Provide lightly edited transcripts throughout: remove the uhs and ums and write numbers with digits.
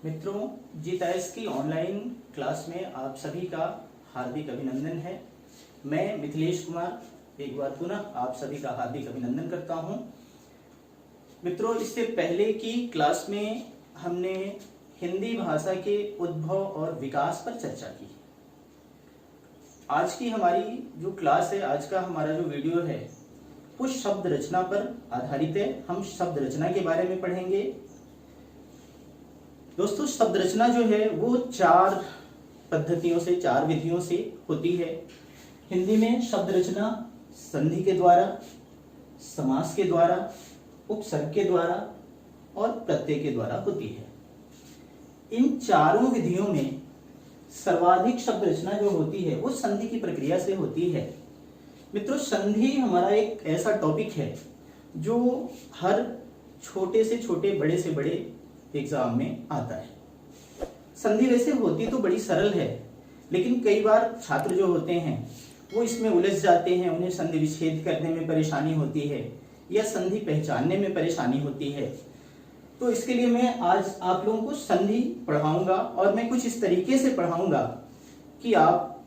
मित्रों, जीताइस की online class में आप सभी का हार्दिक अभिनंदन है। मैं मिथिलेश कुमार एक बार पुनः आप सभी का हार्दिक अभिनंदन करता हूं। मित्रों, इससे पहले की क्लास में हमने हिंदी भाषा के उद्भव और विकास पर चर्चा की। आज की हमारी जो क्लास है, आज का हमारा जो वीडियो है वो शब्द रचना पर आधारित है। हम शब्द रचना के बारे में पढ़ेंगे। दोस्तों, शब्द रचना जो है वो 4 पद्धतियों से, 4 विधियों से होती है। हिंदी में शब्द रचना संधि के द्वारा, समास के द्वारा, उपसर्ग के द्वारा और प्रत्यय के द्वारा होती है। इन चारों विधियों में सर्वाधिक शब्द रचना जो होती है वो संधि की प्रक्रिया से होती है। मित्रों, संधि हमारा एक ऐसा टॉपिक है जो हर छोटे से छोटे, बड़े से बड़े एग्जाम में आता है। संधि वैसे होती तो बड़ी सरल है, लेकिन कई बार छात्र जो होते हैं वो इसमें उलझ जाते हैं। उन्हें संधि विच्छेद करने में परेशानी होती है या संधि पहचानने में परेशानी होती है। तो इसके लिए मैं आज आप लोगों को संधि पढ़ाऊंगा और मैं कुछ इस तरीके से पढ़ाऊंगा कि आप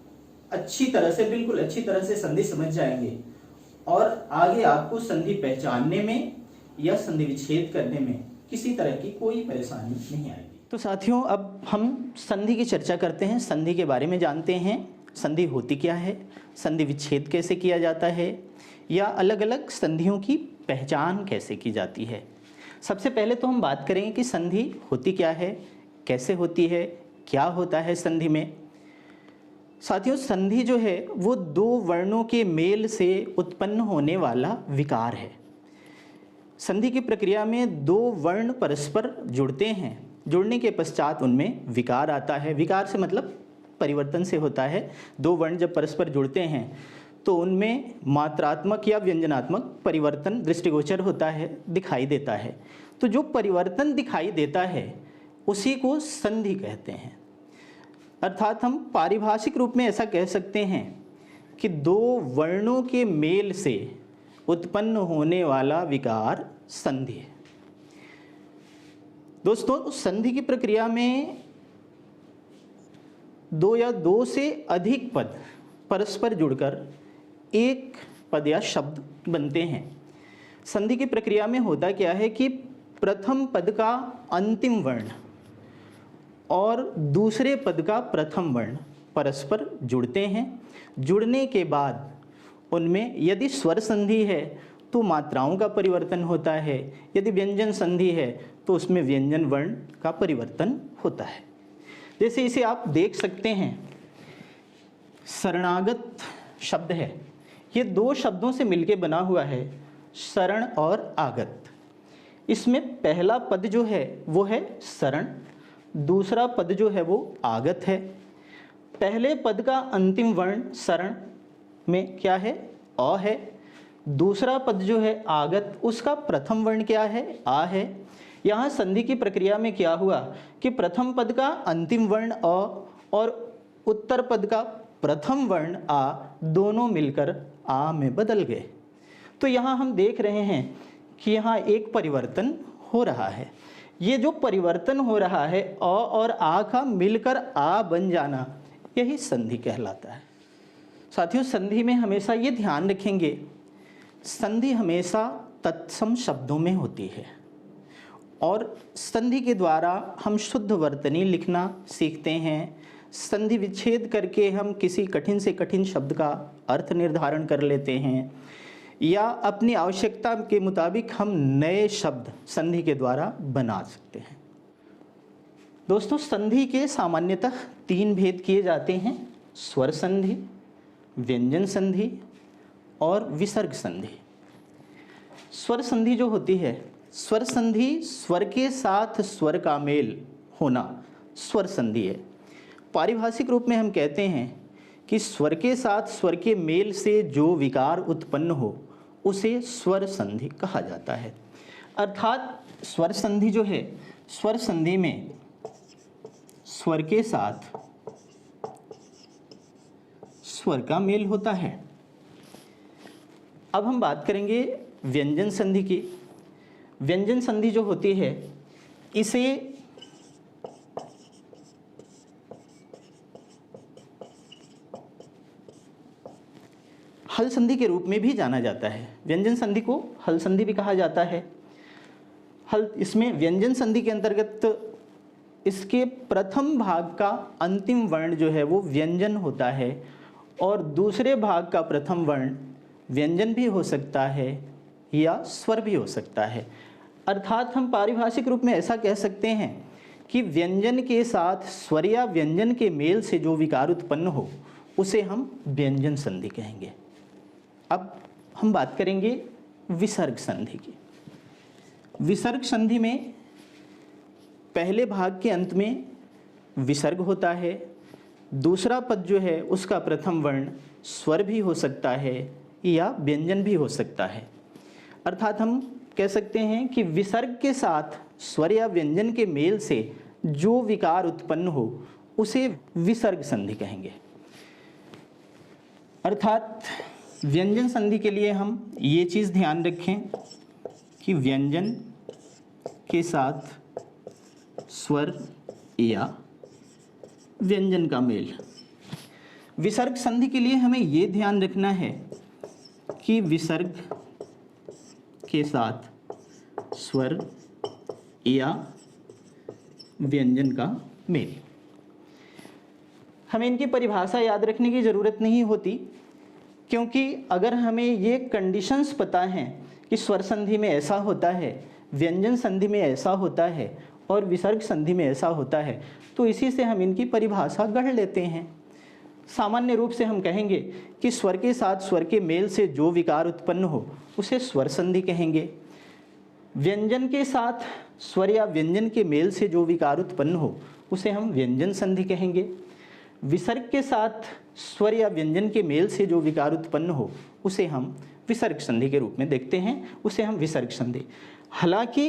अच्छी तरह से, बिल्कुल अच्छी तरह से संधि समझ जाएंगे और आगे आपको संधि पहचानने में या संधि विच्छेद करने में किसी तरह की कोई परेशानी नहीं आएगी। तो साथियों, अब हम संधि की चर्चा करते हैं, संधि के बारे में जानते हैं। संधि होती क्या है, संधि विच्छेद कैसे किया जाता है, या अलग अलग संधियों की पहचान कैसे की जाती है। सबसे पहले तो हम बात करेंगे कि संधि होती क्या है, कैसे होती है, क्या होता है संधि में। साथियों, संधि जो है वो 2 वर्णों के मेल से उत्पन्न होने वाला विकार है। संधि की प्रक्रिया में 2 वर्ण परस्पर जुड़ते हैं। जुड़ने के पश्चात उनमें विकार आता है। विकार से मतलब परिवर्तन से होता है। 2 वर्ण जब परस्पर जुड़ते हैं तो उनमें मात्रात्मक या व्यंजनात्मक परिवर्तन दृष्टिगोचर होता है, दिखाई देता है। तो जो परिवर्तन दिखाई देता है उसी को संधि कहते हैं। अर्थात हम पारिभाषिक रूप में ऐसा कह सकते हैं कि 2 वर्णों के मेल से उत्पन्न होने वाला विकार संधि है। दोस्तों, संधि की प्रक्रिया में 2 या 2 से अधिक पद परस्पर जुड़कर एक पद या शब्द बनते हैं। संधि की प्रक्रिया में होता क्या है कि प्रथम पद का अंतिम वर्ण और दूसरे पद का प्रथम वर्ण परस्पर जुड़ते हैं। जुड़ने के बाद उनमें यदि स्वर संधि है तो मात्राओं का परिवर्तन होता है, यदि व्यंजन संधि है तो उसमें व्यंजन वर्ण का परिवर्तन होता है। जैसे इसे आप देख सकते हैं, शरणागत शब्द है। ये 2 शब्दों से मिलकर बना हुआ है, शरण और आगत। इसमें पहला पद जो है वो है शरण, दूसरा पद जो है वो आगत है। पहले पद का अंतिम वर्ण शरण में क्या है, अ है। दूसरा पद जो है आगत, उसका प्रथम वर्ण क्या है, आ है। यहाँ संधि की प्रक्रिया में क्या हुआ कि प्रथम पद का अंतिम वर्ण अ और उत्तर पद का प्रथम वर्ण आ दोनों मिलकर आ में बदल गए। तो यहाँ हम देख रहे हैं कि यहाँ एक परिवर्तन हो रहा है। ये जो परिवर्तन हो रहा है, अ और आ का मिलकर आ बन जाना, यही संधि कहलाता है। साथियों, संधि में हमेशा ये ध्यान रखेंगे, संधि हमेशा तत्सम शब्दों में होती है और संधि के द्वारा हम शुद्ध वर्तनी लिखना सीखते हैं। संधि विच्छेद करके हम किसी कठिन से कठिन शब्द का अर्थ निर्धारण कर लेते हैं या अपनी आवश्यकता के मुताबिक हम नए शब्द संधि के द्वारा बना सकते हैं। दोस्तों, संधि के सामान्यतः 3 भेद किए जाते हैं, स्वर संधि, व्यंजन संधि और विसर्ग संधि। स्वर संधि जो होती है, स्वर संधि स्वर के साथ स्वर का मेल होना स्वर संधि है। पारिभाषिक रूप में हम कहते हैं कि स्वर के साथ स्वर के मेल से जो विकार उत्पन्न हो उसे स्वर संधि कहा जाता है। अर्थात स्वर संधि जो है, स्वर संधि में स्वर के साथ स्वर का मेल होता है। अब हम बात करेंगे व्यंजन संधि की। व्यंजन संधि जो होती है, इसे हल संधि के रूप में भी जाना जाता है। व्यंजन संधि को हल संधि भी कहा जाता है। हल इसमें व्यंजन संधि के अंतर्गत इसके प्रथम भाग का अंतिम वर्ण जो है वो व्यंजन होता है और दूसरे भाग का प्रथम वर्ण व्यंजन भी हो सकता है या स्वर भी हो सकता है। अर्थात हम पारिभाषिक रूप में ऐसा कह सकते हैं कि व्यंजन के साथ स्वर या व्यंजन के मेल से जो विकार उत्पन्न हो उसे हम व्यंजन संधि कहेंगे। अब हम बात करेंगे विसर्ग संधि की। विसर्ग संधि में पहले भाग के अंत में विसर्ग होता है। दूसरा पद जो है उसका प्रथम वर्ण स्वर भी हो सकता है या व्यंजन भी हो सकता है। अर्थात हम कह सकते हैं कि विसर्ग के साथ स्वर या व्यंजन के मेल से जो विकार उत्पन्न हो उसे विसर्ग संधि कहेंगे। अर्थात व्यंजन संधि के लिए हम ये चीज़ ध्यान रखें कि व्यंजन के साथ स्वर या व्यंजन का मेल। विसर्ग संधि के लिए हमें ये ध्यान रखना है कि विसर्ग के साथ स्वर या व्यंजन का मेल। हमें इनकी परिभाषा याद रखने की ज़रूरत नहीं होती, क्योंकि अगर हमें ये कंडीशंस पता हैं कि स्वर संधि में ऐसा होता है, व्यंजन संधि में ऐसा होता है और विसर्ग संधि में ऐसा होता है, तो इसी से हम इनकी परिभाषा गढ़ लेते हैं। सामान्य रूप से हम कहेंगे कि स्वर के साथ स्वर के मेल से जो विकार उत्पन्न हो उसे स्वर संधि कहेंगे। व्यंजन के साथ स्वर या व्यंजन के मेल से जो विकार उत्पन्न हो उसे हम व्यंजन संधि कहेंगे। विसर्ग के साथ स्वर या व्यंजन के मेल से जो विकार उत्पन्न हो उसे हम विसर्ग संधि के रूप में देखते हैं, उसे हम विसर्ग संधि। हालांकि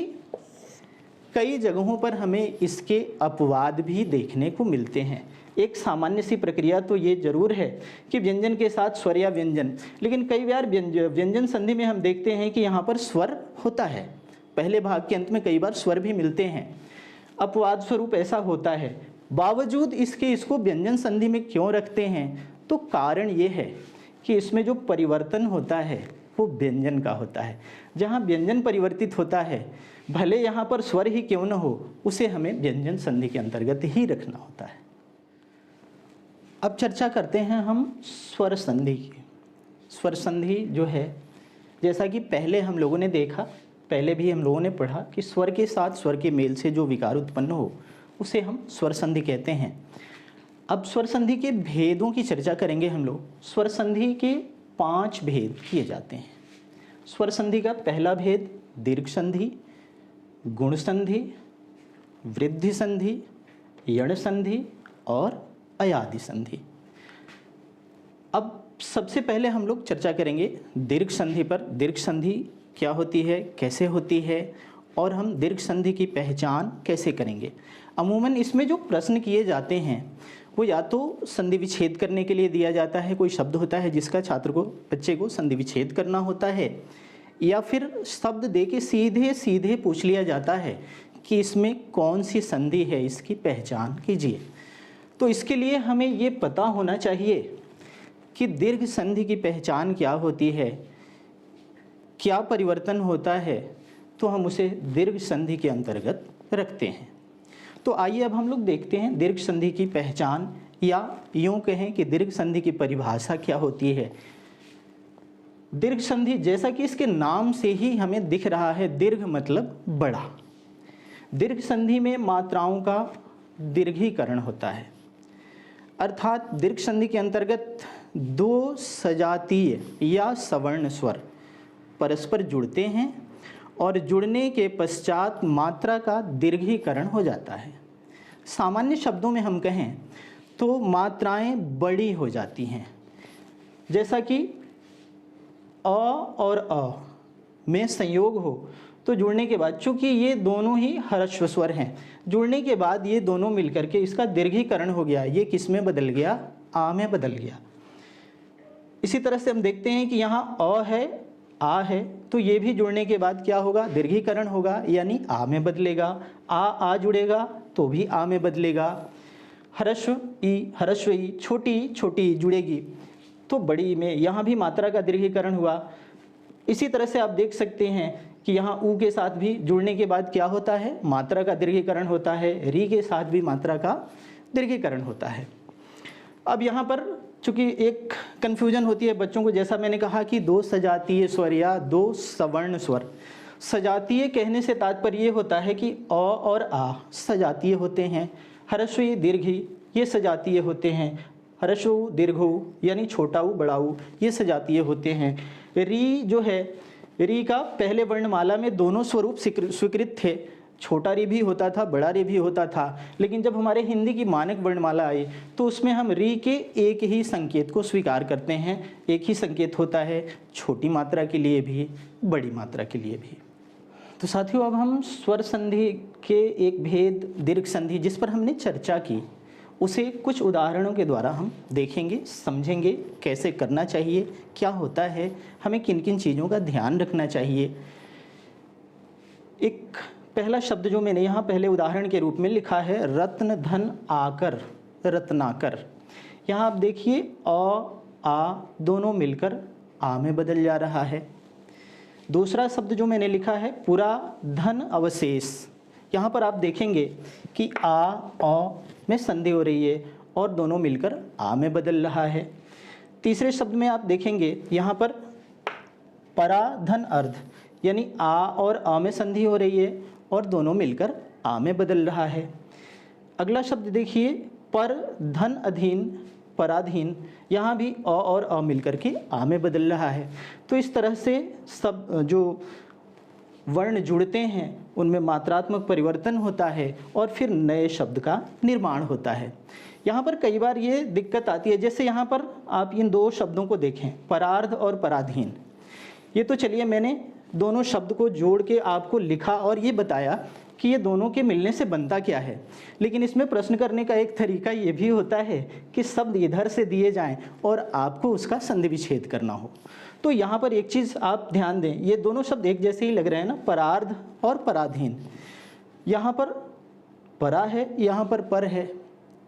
कई जगहों पर हमें इसके अपवाद भी देखने को मिलते हैं। एक सामान्य सी प्रक्रिया तो ये जरूर है कि व्यंजन के साथ स्वर या व्यंजन, लेकिन कई बार व्यंजन संधि में हम देखते हैं कि यहाँ पर स्वर होता है, पहले भाग के अंत में कई बार स्वर भी मिलते हैं। अपवाद स्वरूप ऐसा होता है, बावजूद इसके इसको व्यंजन संधि में क्यों रखते हैं? तो कारण ये है कि इसमें जो परिवर्तन होता है वो व्यंजन का होता है। जहाँ व्यंजन परिवर्तित होता है, भले यहाँ पर स्वर ही क्यों न हो, उसे हमें व्यंजन संधि के अंतर्गत ही रखना होता है। अब चर्चा करते हैं हम स्वर संधि की। स्वर संधि जो है, जैसा कि पहले हम लोगों ने देखा, पहले भी हम लोगों ने पढ़ा कि स्वर के साथ स्वर के मेल से जो विकार उत्पन्न हो उसे हम स्वर संधि कहते हैं। अब स्वर संधि के भेदों की चर्चा करेंगे हम लोग। स्वर संधि के 5 भेद किए जाते हैं। स्वर संधि का पहला भेद दीर्घ संधि, गुण संधि, वृद्धि संधि, यण संधि और अयादि संधि। अब सबसे पहले हम लोग चर्चा करेंगे दीर्घ संधि पर। दीर्घ संधि क्या होती है, कैसे होती है और हम दीर्घ संधि की पहचान कैसे करेंगे। अमूमन इसमें जो प्रश्न किए जाते हैं वो या तो संधि विच्छेद करने के लिए दिया जाता है, कोई शब्द होता है जिसका छात्र को, बच्चे को संधि विच्छेद करना होता है, या फिर शब्द दे के सीधे सीधे पूछ लिया जाता है कि इसमें कौन सी संधि है, इसकी पहचान कीजिए। तो इसके लिए हमें ये पता होना चाहिए कि दीर्घ संधि की पहचान क्या होती है, क्या परिवर्तन होता है, तो हम उसे दीर्घ संधि के अंतर्गत रखते हैं। तो आइए अब हम लोग देखते हैं दीर्घ संधि की पहचान, या यूँ कहें कि दीर्घ संधि की परिभाषा क्या होती है। दीर्घ संधि, जैसा कि इसके नाम से ही हमें दिख रहा है, दीर्घ मतलब बड़ा। दीर्घ संधि में मात्राओं का दीर्घीकरण होता है। अर्थात दीर्घ संधि के अंतर्गत 2 सजातीय या सवर्ण स्वर परस्पर जुड़ते हैं और जुड़ने के पश्चात मात्रा का दीर्घीकरण हो जाता है। सामान्य शब्दों में हम कहें तो मात्राएं बड़ी हो जाती हैं, जैसा कि अ और अ में संयोग हो तो जुड़ने के बाद, चूंकि ये दोनों ही ह्रस्व स्वर हैं, जुड़ने के बाद ये दोनों मिलकर के इसका दीर्घीकरण हो गया, ये किस में बदल गया, आ में बदल गया। इसी तरह से हम देखते हैं कि यहाँ अ है, आ है, तो ये भी जुड़ने के बाद क्या होगा, दीर्घीकरण होगा, यानी आ में बदलेगा। आ जुड़ेगा तो भी आ में बदलेगा। ह्रस्व ई छोटी छोटी जुड़ेगी तो बड़ी में यहाँ भी मात्रा का दीर्घीकरण हुआ। इसी तरह से आप देख सकते हैं कि यहाँ ऊ के साथ भी जुड़ने के बाद क्या होता है, मात्रा का दीर्घीकरण होता है, री के साथ भी मात्रा का दीर्घीकरण होता है। अब यहाँ पर चूंकि एक कन्फ्यूजन होती है बच्चों को, जैसा मैंने कहा कि दो सजातीय स्वर या दो सवर्ण स्वर। सजातीय कहने से तात्पर्य ये होता है कि अ और आ सजातीय होते हैं, ह्रस्व दीर्घी ये सजातीय होते हैं, ह्रस्व दीर्घ यानी छोटा ऊ बड़ा ऊ ये सजातीय होते हैं। री जो है, री का पहले वर्णमाला में दोनों स्वरूप स्वीकृत थे, छोटा री भी होता था, बड़ा री भी होता था, लेकिन जब हमारे हिंदी की मानक वर्णमाला आई तो उसमें हम री के एक ही संकेत को स्वीकार करते हैं। एक ही संकेत होता है छोटी मात्रा के लिए भी, बड़ी मात्रा के लिए भी। तो साथियों, अब हम स्वर संधि के एक भेद दीर्घ संधि जिस पर हमने चर्चा की उसे कुछ उदाहरणों के द्वारा हम देखेंगे, समझेंगे कैसे करना चाहिए, क्या होता है, हमें किन किन चीज़ों का ध्यान रखना चाहिए। एक पहला शब्द जो मैंने यहाँ पहले उदाहरण के रूप में लिखा है, रत्न धन आकर, रत्नाकर। यहाँ आप देखिए अ आ दोनों मिलकर आ में बदल जा रहा है। दूसरा शब्द जो मैंने लिखा है पुरा धन अवशेष, यहाँ पर आप देखेंगे कि आ में संधि हो रही है और दोनों मिलकर आ में बदल रहा है। तीसरे शब्द में आप देखेंगे यहाँ पर पराधन अर्ध, यानी आ और आ में संधि हो रही है और दोनों मिलकर आ में बदल रहा है। अगला शब्द देखिए पर धन अधीन, पराधीन, यहाँ भी अ और अ मिलकर के आ में बदल रहा है। तो इस तरह से सब जो वर्ण जुड़ते हैं उनमें मात्रात्मक परिवर्तन होता है और फिर नए शब्द का निर्माण होता है। यहाँ पर कई बार ये दिक्कत आती है, जैसे यहाँ पर आप इन दो शब्दों को देखें, परार्ध और पराधीन। ये तो चलिए मैंने दोनों शब्द को जोड़ के आपको लिखा और ये बताया कि ये दोनों के मिलने से बनता क्या है, लेकिन इसमें प्रश्न करने का एक तरीका ये भी होता है कि शब्द इधर से दिए जाएं और आपको उसका संधि विच्छेद करना हो। तो यहाँ पर एक चीज़ आप ध्यान दें, ये दोनों शब्द एक जैसे ही लग रहे हैं ना, परार्ध और पराधीन। यहाँ पर परा है, यहाँ पर पर है,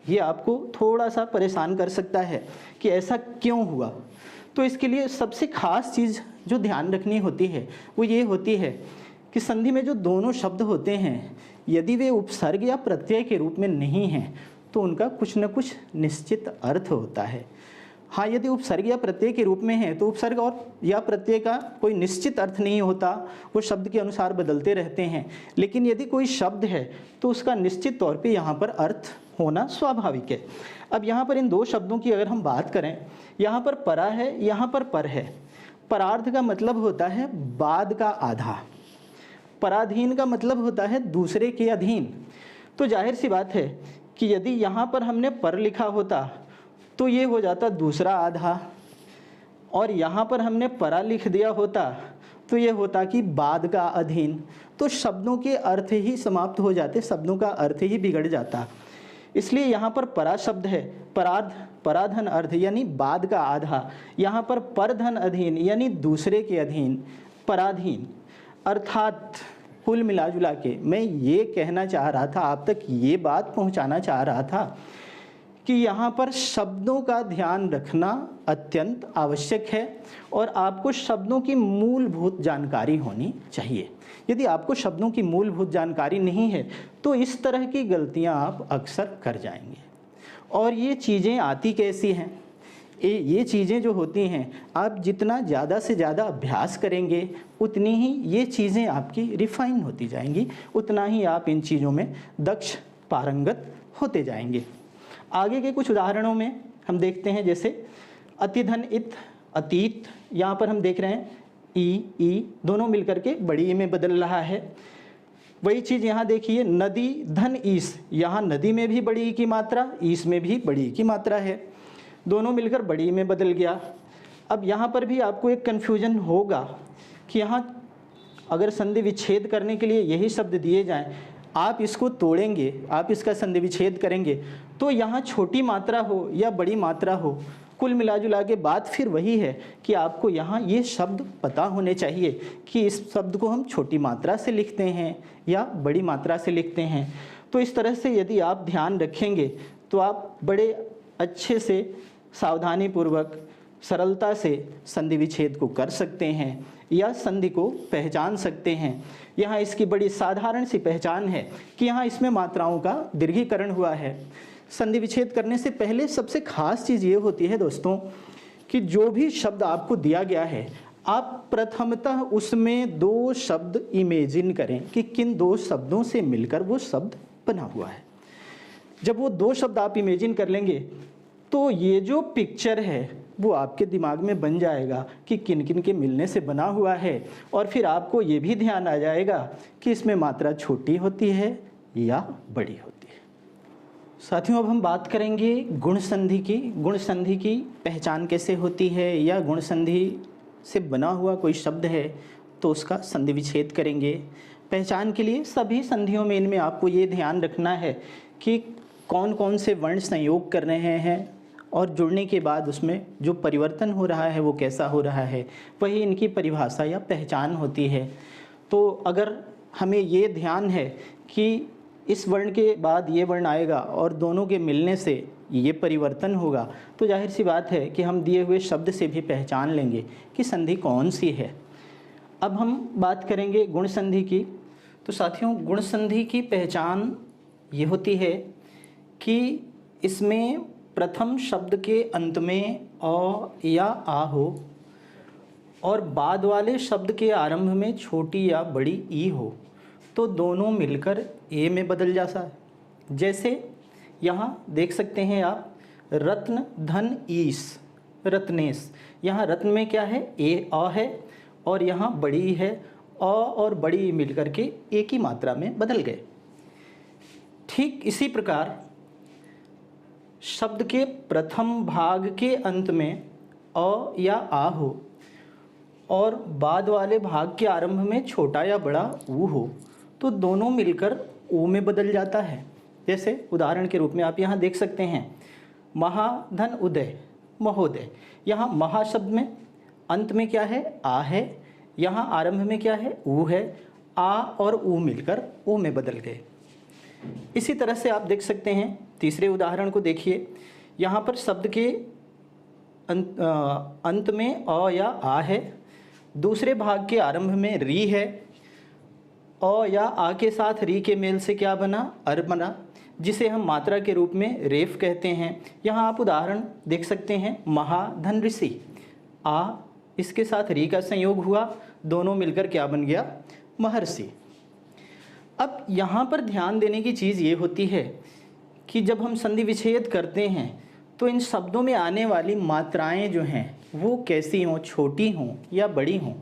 ये आपको थोड़ा सा परेशान कर सकता है कि ऐसा क्यों हुआ। तो इसके लिए सबसे खास चीज़ जो ध्यान रखनी होती है वो ये होती है कि संधि में जो दोनों शब्द होते हैं यदि वे उपसर्ग या प्रत्यय के रूप में नहीं हैं तो उनका कुछ न कुछ निश्चित अर्थ होता है। हाँ, यदि उपसर्ग या प्रत्यय के रूप में है तो उपसर्ग और या प्रत्यय का कोई निश्चित अर्थ नहीं होता, वो शब्द के अनुसार बदलते रहते हैं। लेकिन यदि कोई शब्द है तो उसका निश्चित तौर पे यहाँ पर अर्थ होना स्वाभाविक है। अब यहाँ पर इन दो शब्दों की अगर हम बात करें, यहाँ पर परा है, यहाँ पर पर है। परार्ध का मतलब होता है बाद का आधा, पराधीन का मतलब होता है दूसरे के अधीन। तो जाहिर सी बात है कि यदि यहाँ पर हमने पर लिखा होता तो ये हो जाता दूसरा आधा, और यहाँ पर हमने परा लिख दिया होता तो ये होता कि बाद का अधीन। तो शब्दों के अर्थ ही समाप्त हो जाते, शब्दों का अर्थ ही बिगड़ जाता। इसलिए यहाँ पर परा शब्द है, परार्ध, पराधन अर्ध यानी बाद का आधा, यहाँ पर परधन अधीन यानी दूसरे के अधीन, पराधीन। अर्थात कुल मिला जुला के मैं ये कहना चाह रहा था, आप तक ये बात पहुँचाना चाह रहा था कि यहाँ पर शब्दों का ध्यान रखना अत्यंत आवश्यक है और आपको शब्दों की मूलभूत जानकारी होनी चाहिए। यदि आपको शब्दों की मूलभूत जानकारी नहीं है तो इस तरह की गलतियाँ आप अक्सर कर जाएंगे। और ये चीज़ें आती कैसी हैं? ये चीज़ें जो होती हैं, आप जितना ज़्यादा से ज़्यादा अभ्यास करेंगे उतनी ही ये चीज़ें आपकी रिफाइन होती जाएंगी, उतना ही आप इन चीज़ों में दक्ष पारंगत होते जाएंगे। आगे के कुछ उदाहरणों में हम देखते हैं, जैसे अतिधन इत, अतीत, यहाँ पर हम देख रहे हैं ई दोनों मिलकर के बड़ी ई में बदल रहा है। वही चीज़ यहाँ देखिए नदी धन ईस, यहाँ नदी में भी बड़ी ई की मात्रा, ईस में भी बड़ी ई की मात्रा है, दोनों मिलकर बड़ी ई में बदल गया। अब यहाँ पर भी आपको एक कन्फ्यूजन होगा कि यहाँ अगर संधि विच्छेद करने के लिए यही शब्द दिए जाएं, आप इसको तोड़ेंगे, आप इसका संधि विच्छेद करेंगे तो यहाँ छोटी मात्रा हो या बड़ी मात्रा हो, कुल मिला जुला के बात फिर वही है कि आपको यहाँ ये शब्द पता होने चाहिए कि इस शब्द को हम छोटी मात्रा से लिखते हैं या बड़ी मात्रा से लिखते हैं। तो इस तरह से यदि आप ध्यान रखेंगे तो आप बड़े अच्छे से सावधानी पूर्वक सरलता से संधि विच्छेद को कर सकते हैं या संधि को पहचान सकते हैं। यहाँ इसकी बड़ी साधारण सी पहचान है कि यहाँ इसमें मात्राओं का दीर्घीकरण हुआ है। संधि विच्छेद करने से पहले सबसे खास चीज़ ये होती है दोस्तों कि जो भी शब्द आपको दिया गया है, आप प्रथमतः उसमें 2 शब्द इमेजिन करें कि किन 2 शब्दों से मिलकर वो शब्द बना हुआ है। जब वो 2 शब्द आप इमेजिन कर लेंगे तो ये जो पिक्चर है वो आपके दिमाग में बन जाएगा कि किन किन के मिलने से बना हुआ है, और फिर आपको ये भी ध्यान आ जाएगा कि इसमें मात्रा छोटी होती है या बड़ी होती है। साथियों, अब हम बात करेंगे गुण संधि की। गुण संधि की पहचान कैसे होती है, या गुण संधि से बना हुआ कोई शब्द है तो उसका संधि विच्छेद करेंगे। पहचान के लिए सभी संधियों में इनमें आपको ये ध्यान रखना है कि कौन कौन से वर्ण संयोग कर रहे हैं और जुड़ने के बाद उसमें जो परिवर्तन हो रहा है वो कैसा हो रहा है, वही इनकी परिभाषा या पहचान होती है। तो अगर हमें ये ध्यान है कि इस वर्ण के बाद ये वर्ण आएगा और दोनों के मिलने से ये परिवर्तन होगा, तो जाहिर सी बात है कि हम दिए हुए शब्द से भी पहचान लेंगे कि संधि कौन सी है। अब हम बात करेंगे गुण संधि की। तो साथियों, गुण संधि की पहचान ये होती है कि इसमें प्रथम शब्द के अंत में अ या आ हो और बाद वाले शब्द के आरंभ में छोटी या बड़ी ई हो, तो दोनों मिलकर ए में बदल जाता है। जैसे यहाँ देख सकते हैं आप, रत्न धन ईस, रत्नेश। यहाँ रत्न में क्या है, ए अ है, और यहाँ बड़ी है, अ और बड़ी मिलकर के एक ही मात्रा में बदल गए। ठीक इसी प्रकार शब्द के प्रथम भाग के अंत में अ या आ हो और बाद वाले भाग के आरंभ में छोटा या बड़ा ऊ हो, तो दोनों मिलकर ओ में बदल जाता है। जैसे उदाहरण के रूप में आप यहाँ देख सकते हैं, महाधन उदय, महोदय। यहाँ महा शब्द में अंत में क्या है, आ है, यहाँ आरंभ में क्या है, ऊ है। आ और ऊ मिलकर ओ में बदल गए। इसी तरह से आप देख सकते हैं, तीसरे उदाहरण को देखिए। यहाँ पर शब्द के अंत में अ या आ है, दूसरे भाग के आरंभ में री है, अ या आ के साथ री के मेल से क्या बना, अर बना, जिसे हम मात्रा के रूप में रेफ कहते हैं। यहाँ आप उदाहरण देख सकते हैं, महाधन ऋषि, आ इसके साथ री का संयोग हुआ, दोनों मिलकर क्या बन गया, महर्षि। अब यहाँ पर ध्यान देने की चीज़ ये होती है कि जब हम संधि विच्छेद करते हैं तो इन शब्दों में आने वाली मात्राएं जो हैं वो कैसी हों, छोटी हों या बड़ी हों।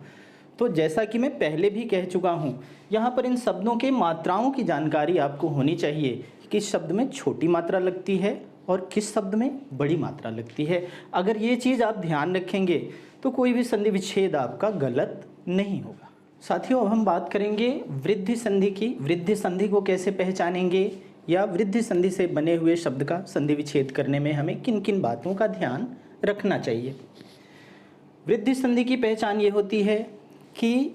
तो जैसा कि मैं पहले भी कह चुका हूँ, यहाँ पर इन शब्दों के मात्राओं की जानकारी आपको होनी चाहिए। किस शब्द में छोटी मात्रा लगती है और किस शब्द में बड़ी मात्रा लगती है। अगर ये चीज़ आप ध्यान रखेंगे तो कोई भी संधि विच्छेद आपका गलत नहीं होगा। साथियों, अब हम बात करेंगे वृद्धि संधि की। वृद्धि संधि को कैसे पहचानेंगे, या वृद्धि संधि से बने हुए शब्द का संधि विच्छेद करने में हमें किन किन बातों का ध्यान रखना चाहिए। वृद्धि संधि की पहचान ये होती है कि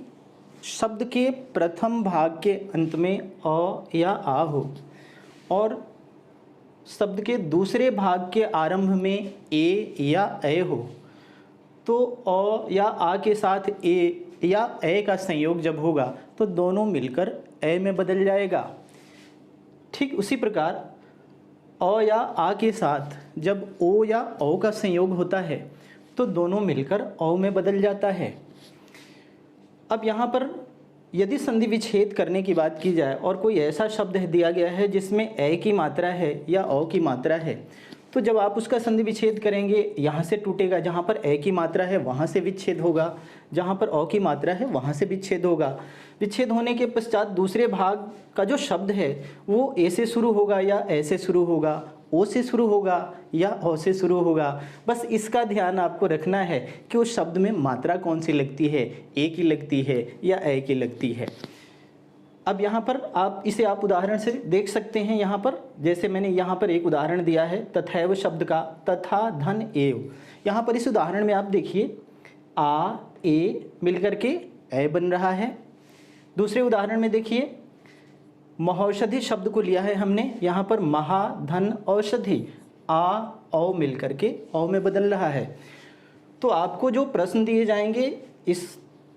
शब्द के प्रथम भाग के अंत में अ या आ हो और शब्द के दूसरे भाग के आरंभ में ए या ए हो, तो अ या आ के साथ ए या ए का संयोग जब होगा तो दोनों मिलकर ए में बदल जाएगा। ठीक उसी प्रकार अ या आ के साथ जब ओ या औ का संयोग होता है तो दोनों मिलकर औ में बदल जाता है। अब यहाँ पर यदि संधि विच्छेद करने की बात की जाए और कोई ऐसा शब्द दिया गया है जिसमें ए की मात्रा है या औ की मात्रा है, तो जब आप उसका संधि विच्छेद करेंगे यहाँ से टूटेगा। जहाँ पर ए की मात्रा है वहाँ से विच्छेद होगा, जहाँ पर औ की मात्रा है वहाँ से विच्छेद होगा। विच्छेद होने के पश्चात दूसरे भाग का जो शब्द है वो ए से शुरू होगा या ए से शुरू होगा, ओ से शुरू होगा या औ से शुरू होगा। बस इसका ध्यान आपको रखना है कि उस शब्द में मात्रा कौन सी लगती है, ए की लगती है या ए की लगती है। अब यहाँ पर आप उदाहरण से देख सकते हैं। यहाँ पर जैसे मैंने यहाँ पर एक उदाहरण दिया है तथैव शब्द का, तथा धन एव। यहाँ पर इस उदाहरण में आप देखिए आ ए मिलकर के ए बन रहा है। दूसरे उदाहरण में देखिए महौषधि शब्द को लिया है हमने, यहाँ पर महा धन औषधि, आ औ मिलकर के औ में बदल रहा है। तो आपको जो प्रश्न दिए जाएंगे इस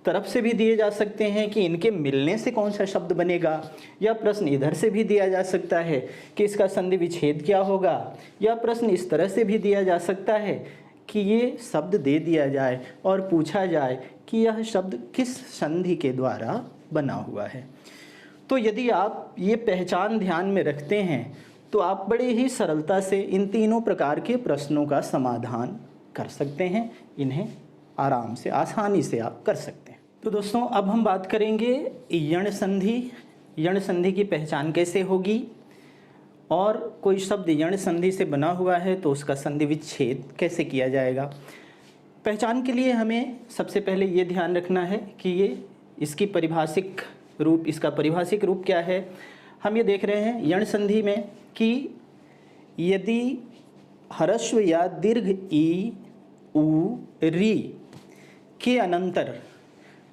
तरफ से भी दिए जा सकते हैं कि इनके मिलने से कौन सा शब्द बनेगा, या प्रश्न इधर से भी दिया जा सकता है कि इसका संधि विच्छेद क्या होगा, या प्रश्न इस तरह से भी दिया जा सकता है कि ये शब्द दे दिया जाए और पूछा जाए कि यह शब्द किस संधि के द्वारा बना हुआ है। तो यदि आप ये पहचान ध्यान में रखते हैं तो आप बड़े ही सरलता से इन तीनों प्रकार के प्रश्नों का समाधान कर सकते हैं, इन्हें आराम से आसानी से आप कर सकते हैं। तो दोस्तों अब हम बात करेंगे यण संधि। यण संधि की पहचान कैसे होगी, और कोई शब्द यण संधि से बना हुआ है तो उसका संधि विच्छेद कैसे किया जाएगा। पहचान के लिए हमें सबसे पहले ये ध्यान रखना है कि ये इसका परिभाषिक रूप क्या है। हम ये देख रहे हैं यण संधि में कि यदि ह्रस्व या दीर्घ ई उ री के अनंतर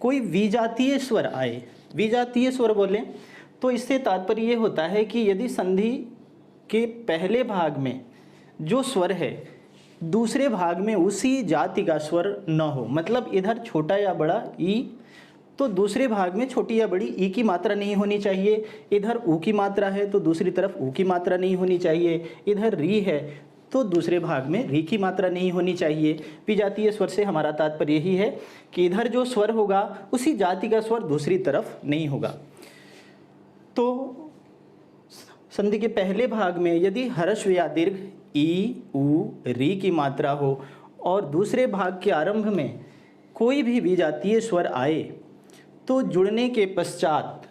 कोई विजातीय स्वर आए, विजातीय स्वर बोलें तो इससे तात्पर्य ये होता है कि यदि संधि के पहले भाग में जो स्वर है दूसरे भाग में उसी जाति का स्वर न हो, मतलब इधर छोटा या बड़ा ई तो दूसरे भाग में छोटी या बड़ी ई की मात्रा नहीं होनी चाहिए, इधर ऊ की मात्रा है तो दूसरी तरफ ऊ की मात्रा नहीं होनी चाहिए, इधर री है तो दूसरे भाग में री की मात्रा नहीं होनी चाहिए। विजातीय स्वर से हमारा तात्पर्य यही है कि इधर जो स्वर होगा उसी जाति का स्वर दूसरी तरफ नहीं होगा। तो संधि के पहले भाग में यदि ह्रस्व या दीर्घ ई उ री की मात्रा हो और दूसरे भाग के आरंभ में कोई भी विजातीय स्वर आए तो जुड़ने के पश्चात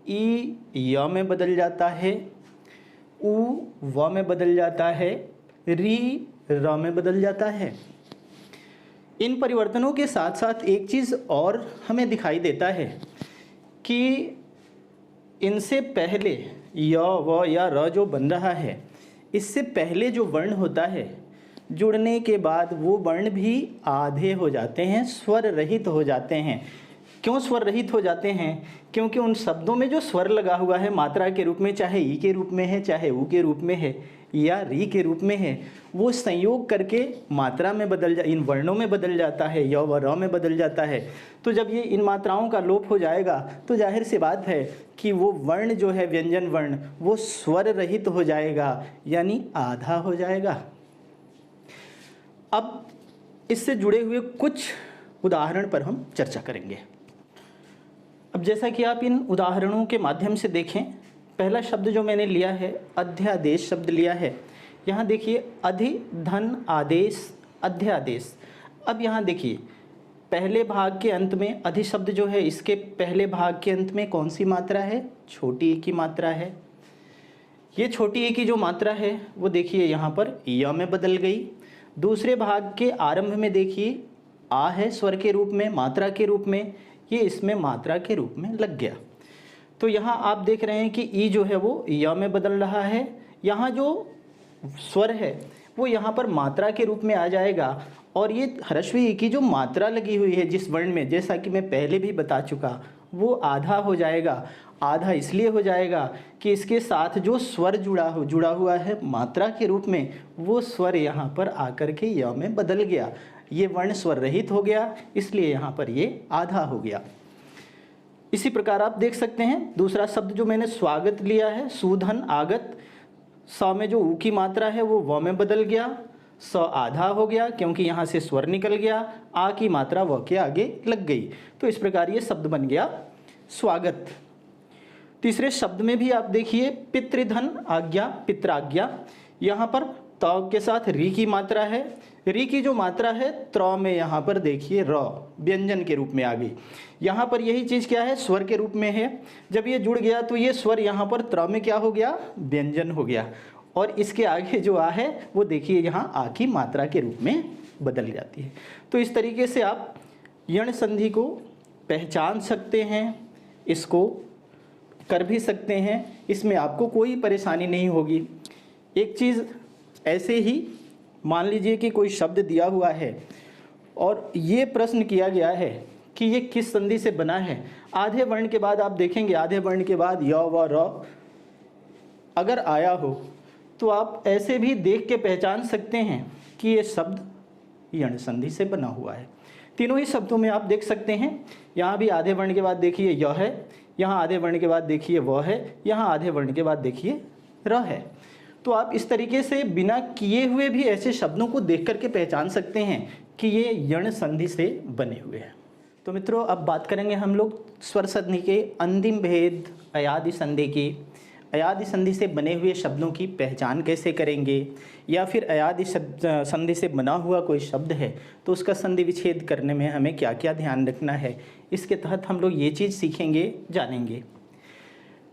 ई य में बदल जाता है, उ व में बदल जाता है, री र में बदल जाता है। इन परिवर्तनों के साथ साथ एक चीज़ और हमें दिखाई देता है कि इनसे पहले य व या र जो बन रहा है इससे पहले जो वर्ण होता है जुड़ने के बाद वो वर्ण भी आधे हो जाते हैं, स्वर रहित हो जाते हैं। क्यों स्वर रहित हो जाते हैं? क्योंकि उन शब्दों में जो स्वर लगा हुआ है मात्रा के रूप में, चाहे ई के रूप में है, चाहे ऊ के रूप में है या री के रूप में है, वो संयोग करके मात्रा में इन वर्णों में बदल जाता है, य व र में बदल जाता है। तो जब ये इन मात्राओं का लोप हो जाएगा तो जाहिर सी बात है कि वो वर्ण जो है व्यंजन वर्ण वो स्वर रहित हो जाएगा, यानी आधा हो जाएगा। अब इससे जुड़े हुए कुछ उदाहरण पर हम चर्चा करेंगे। अब जैसा कि आप इन उदाहरणों के माध्यम से देखें, पहला शब्द जो मैंने लिया है अध्यादेश शब्द लिया है। यहाँ देखिए अधि धन आदेश अध्यादेश। अब यहाँ देखिए पहले भाग के अंत में अधि शब्द जो है इसके पहले भाग के अंत में कौन सी मात्रा है? छोटी ई की मात्रा है। ये छोटी ई की जो मात्रा है वो देखिए यहाँ पर य में बदल गई। दूसरे भाग के आरंभ में देखिए आ है स्वर के रूप में, मात्रा के रूप में, ये इसमें मात्रा के रूप में लग गया। तो यहाँ आप देख रहे हैं कि ई जो है वो य में बदल रहा है। यहाँ जो स्वर है वो यहाँ पर मात्रा के रूप में आ जाएगा और ये ह्रस्व ई की जो मात्रा लगी हुई है जिस वर्ण में, जैसा कि मैं पहले भी बता चुका, वो आधा हो जाएगा। आधा इसलिए हो जाएगा कि इसके साथ जो स्वर जुड़ा हुआ है मात्रा के रूप में, वो स्वर यहाँ पर आकर के य में बदल गया। ये वर्ण स्वर रहित हो गया, इसलिए यहाँ पर ये आधा हो गया। इसी प्रकार आप देख सकते हैं दूसरा शब्द जो मैंने स्वागत लिया है, सुधन आगत। स में जो ऊ की मात्रा है वो व में बदल गया, स आधा हो गया क्योंकि यहाँ से स्वर निकल गया, आ की मात्रा व के आगे लग गई। तो इस प्रकार ये शब्द बन गया स्वागत। तीसरे शब्द में भी आप देखिए पितृधन आज्ञा, पित्राज्ञा। यहाँ पर त के साथ री की मात्रा है। री की जो मात्रा है त्र में यहाँ पर देखिए र व्यंजन के रूप में आ गई। यहाँ पर यही चीज़ क्या है? स्वर के रूप में है। जब ये जुड़ गया तो ये स्वर यहाँ पर त्र में क्या हो गया? व्यंजन हो गया। और इसके आगे जो आ है वो देखिए यहाँ आ की मात्रा के रूप में बदल जाती है। तो इस तरीके से आप यण संधि को पहचान सकते हैं, इसको कर भी सकते हैं, इसमें आपको कोई परेशानी नहीं होगी। एक चीज़ ऐसे ही मान लीजिए कि कोई शब्द दिया हुआ है और ये प्रश्न किया गया है कि ये किस संधि से बना है। आधे वर्ण के बाद आप देखेंगे, आधे वर्ण के बाद य व र अगर आया हो तो आप ऐसे भी देख के पहचान सकते हैं कि ये शब्द यण संधि से बना हुआ है। तीनों ही शब्दों में आप देख सकते हैं, यहाँ भी आधे वर्ण के बाद देखिए य है, यहाँ आधे वर्ण के बाद देखिए व है, यहाँ आधे वर्ण के बाद देखिए र है। तो आप इस तरीके से बिना किए हुए भी ऐसे शब्दों को देख करके पहचान सकते हैं कि ये यण संधि से बने हुए हैं। तो मित्रों, अब बात करेंगे हम लोग स्वर संधि के अंतिम भेद अयादि संधि की। अयादि संधि से बने हुए शब्दों की पहचान कैसे करेंगे, या फिर अयादि संधि से बना हुआ कोई शब्द है तो उसका संधि विच्छेद करने में हमें क्या क्या ध्यान रखना है, इसके तहत हम लोग ये चीज़ सीखेंगे, जानेंगे।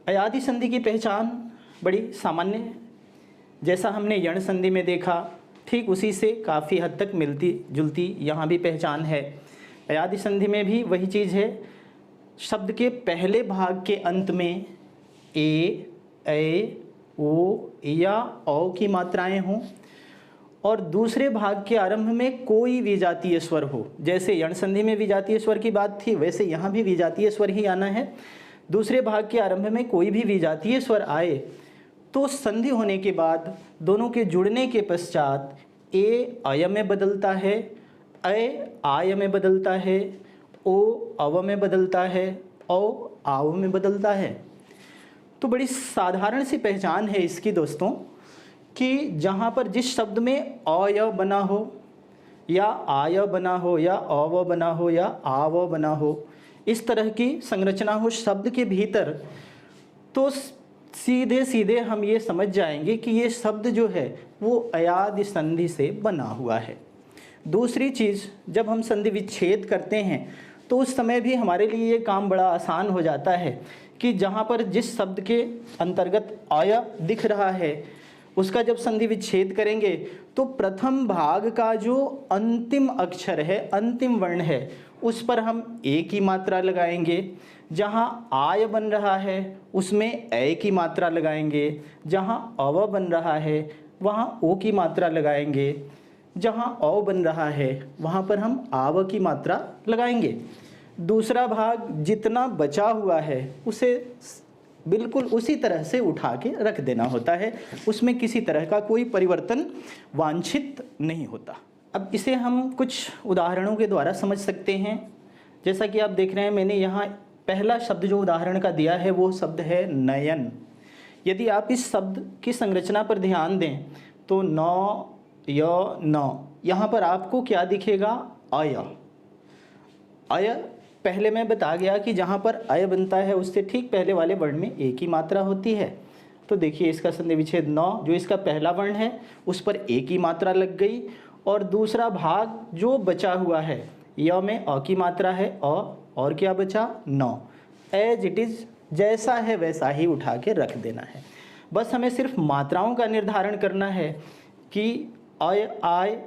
अयादि संधि की पहचान बड़ी सामान्य है, जैसा हमने यण संधि में देखा ठीक उसी से काफ़ी हद तक मिलती जुलती यहाँ भी पहचान है। अयादि संधि में भी वही चीज़ है, शब्द के पहले भाग के अंत में ए, ओ या औ की मात्राएं हों और दूसरे भाग के आरंभ में कोई विजातीय स्वर हो। जैसे यण संधि में विजातीय स्वर की बात थी, वैसे यहाँ भी विजातीय स्वर ही आना है। दूसरे भाग के आरंभ में कोई भी विजातीय स्वर आए तो संधि होने के बाद दोनों के जुड़ने के पश्चात ए अय में बदलता है, अय आय में बदलता है, ओ अव में बदलता है, औ आव में बदलता है। तो बड़ी साधारण सी पहचान है इसकी दोस्तों, कि जहाँ पर जिस शब्द में अय बना हो या आय बना हो या अव बना हो या आव बना हो, इस तरह की संरचना हो शब्द के भीतर, तो सीधे सीधे हम ये समझ जाएंगे कि ये शब्द जो है वो अयादि संधि से बना हुआ है। दूसरी चीज़, जब हम संधि विच्छेद करते हैं तो उस समय भी हमारे लिए ये काम बड़ा आसान हो जाता है कि जहाँ पर जिस शब्द के अंतर्गत अय दिख रहा है उसका जब संधि विच्छेद करेंगे तो प्रथम भाग का जो अंतिम अक्षर है, अंतिम वर्ण है, उस पर हम ए की मात्रा लगाएंगे। जहाँ आय बन रहा है उसमें ए की मात्रा लगाएंगे। जहाँ अव बन रहा है वहाँ ओ की मात्रा लगाएंगे। जहाँ औ बन रहा है वहाँ पर हम आव की मात्रा लगाएंगे। दूसरा भाग जितना बचा हुआ है उसे बिल्कुल उसी तरह से उठा के रख देना होता है, उसमें किसी तरह का कोई परिवर्तन वांछित नहीं होता। अब इसे हम कुछ उदाहरणों के द्वारा समझ सकते हैं। जैसा कि आप देख रहे हैं, मैंने यहाँ पहला शब्द जो उदाहरण का दिया है वो शब्द है नयन। यदि आप इस शब्द की संरचना पर ध्यान दें तो न, य, न, यहाँ पर आपको क्या दिखेगा? अय। अय पहले मैं बता गया कि जहाँ पर अय बनता है उससे ठीक पहले वाले वर्ण में ए की मात्रा होती है। तो देखिए इसका संधि विच्छेद न, जो इसका पहला वर्ण है उस पर ए की मात्रा लग गई, और दूसरा भाग जो बचा हुआ है य में अ की मात्रा है अ, और क्या बचा? न। एज इट इज़, जैसा है वैसा ही उठा के रख देना है। बस हमें सिर्फ मात्राओं का निर्धारण करना है कि अय, आय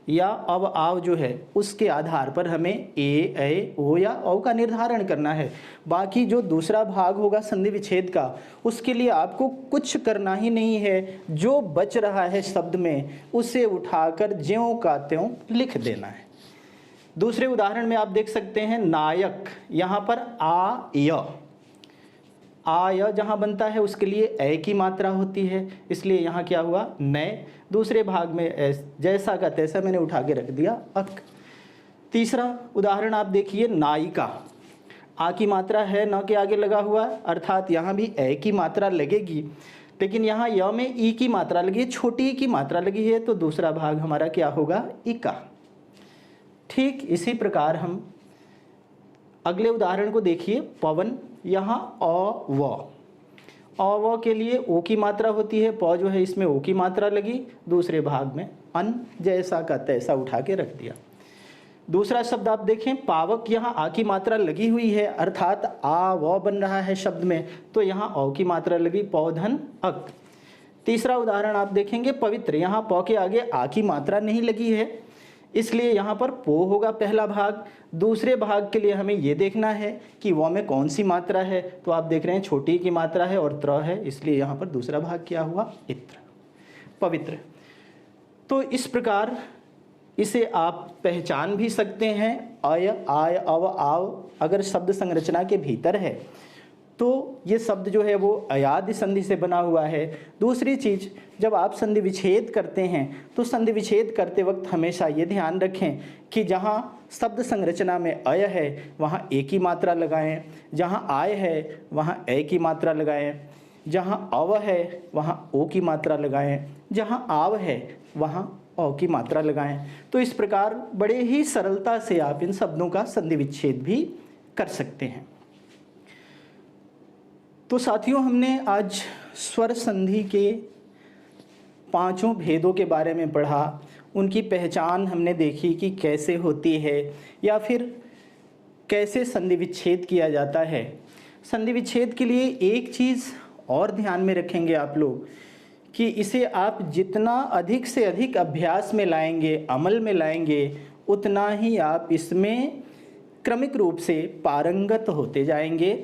या अव, आव जो है उसके आधार पर हमें ए, ओ या औ का निर्धारण करना है। बाकी जो दूसरा भाग होगा संधि विच्छेद का, उसके लिए आपको कुछ करना ही नहीं है। जो बच रहा है शब्द में उसे उठाकर ज्यों का त्यों लिख देना है। दूसरे उदाहरण में आप देख सकते हैं नायक। यहाँ पर आ य जहाँ बनता है उसके लिए ए की मात्रा होती है, इसलिए यहाँ क्या हुआ? नए। दूसरे भाग में जैसा का तैसा मैंने उठा के रख दिया अक। तीसरा उदाहरण आप देखिए नायिका। आ की मात्रा है न के आगे लगा हुआ, अर्थात यहाँ भी ए की मात्रा लगेगी, लेकिन यहाँ य में ई की मात्रा लगी है, छोटी ई की मात्रा लगी है, तो दूसरा भाग हमारा क्या होगा? इका। ठीक इसी प्रकार हम अगले उदाहरण को देखिए, पवन। यहाँ अ व के लिए ओ की मात्रा होती है, प जो है इसमें ओ की मात्रा लगी, दूसरे भाग में अन, जैसा का तैसा उठा के रख दिया। दूसरा शब्द आप देखें पावक। यहाँ आ की मात्रा लगी हुई है, अर्थात आ व बन रहा है शब्द में, तो यहाँ औ की मात्रा लगी, पौधन अक। तीसरा उदाहरण आप देखेंगे पवित्र। यहाँ प के आगे आ की मात्रा नहीं लगी है, इसलिए यहाँ पर पो होगा पहला भाग। दूसरे भाग के लिए हमें ये देखना है कि वो में कौन सी मात्रा है, तो आप देख रहे हैं छोटी की मात्रा है और त्र है, इसलिए यहाँ पर दूसरा भाग क्या हुआ? इत्र, पवित्र। तो इस प्रकार इसे आप पहचान भी सकते हैं। अय, आय, अव, आव अगर शब्द संरचना के भीतर है तो ये शब्द जो है वो अयाद्य संधि से बना हुआ है। दूसरी चीज़, जब आप संधि विच्छेद करते हैं तो संधि विच्छेद करते वक्त हमेशा ये ध्यान रखें कि जहाँ शब्द संरचना में अय है वहाँ ए की मात्रा लगाएं, जहाँ आय है वहाँ ए की मात्रा लगाएं, जहाँ अव है वहाँ ओ की मात्रा लगाएं, जहाँ आव है वहाँ औ की मात्रा लगाएं। तो इस प्रकार बड़े ही सरलता से आप इन शब्दों का संधि विच्छेद भी कर सकते हैं। तो साथियों, हमने आज स्वर संधि के 5 भेदों के बारे में पढ़ा, उनकी पहचान हमने देखी कि कैसे होती है या फिर कैसे संधि विच्छेद किया जाता है। संधि विच्छेद के लिए एक चीज़ और ध्यान में रखेंगे आप लोग कि इसे आप जितना अधिक से अधिक अभ्यास में लाएंगे, अमल में लाएंगे, उतना ही आप इसमें क्रमिक रूप से पारंगत होते जाएंगे।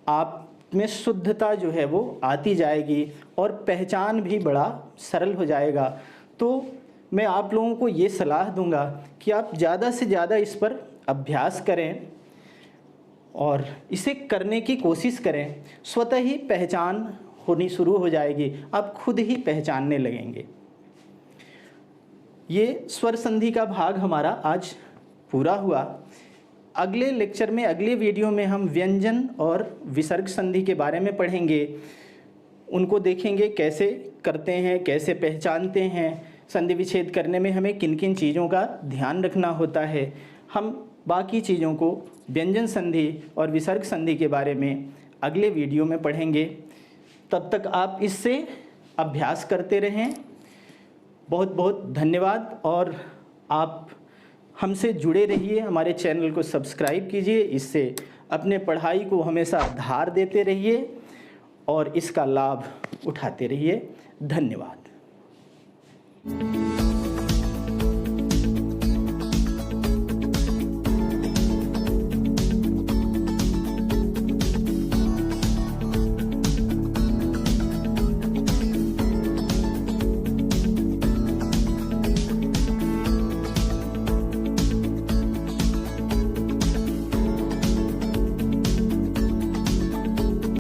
आप में शुद्धता जो है वो आती जाएगी और पहचान भी बड़ा सरल हो जाएगा। तो मैं आप लोगों को ये सलाह दूंगा कि आप ज़्यादा से ज़्यादा इस पर अभ्यास करें और इसे करने की कोशिश करें। स्वतः ही पहचान होनी शुरू हो जाएगी, आप खुद ही पहचानने लगेंगे। ये स्वर संधि का भाग हमारा आज पूरा हुआ। अगले लेक्चर में, अगले वीडियो में हम व्यंजन और विसर्ग संधि के बारे में पढ़ेंगे। उनको देखेंगे कैसे करते हैं, कैसे पहचानते हैं, संधि विच्छेद करने में हमें किन किन चीज़ों का ध्यान रखना होता है। हम बाकी चीज़ों को, व्यंजन संधि और विसर्ग संधि के बारे में अगले वीडियो में पढ़ेंगे। तब तक आप इससे अभ्यास करते रहें। बहुत बहुत धन्यवाद और आप हमसे जुड़े रहिए, हमारे चैनल को सब्सक्राइब कीजिए। इससे अपने पढ़ाई को हमेशा धार देते रहिए और इसका लाभ उठाते रहिए। धन्यवाद।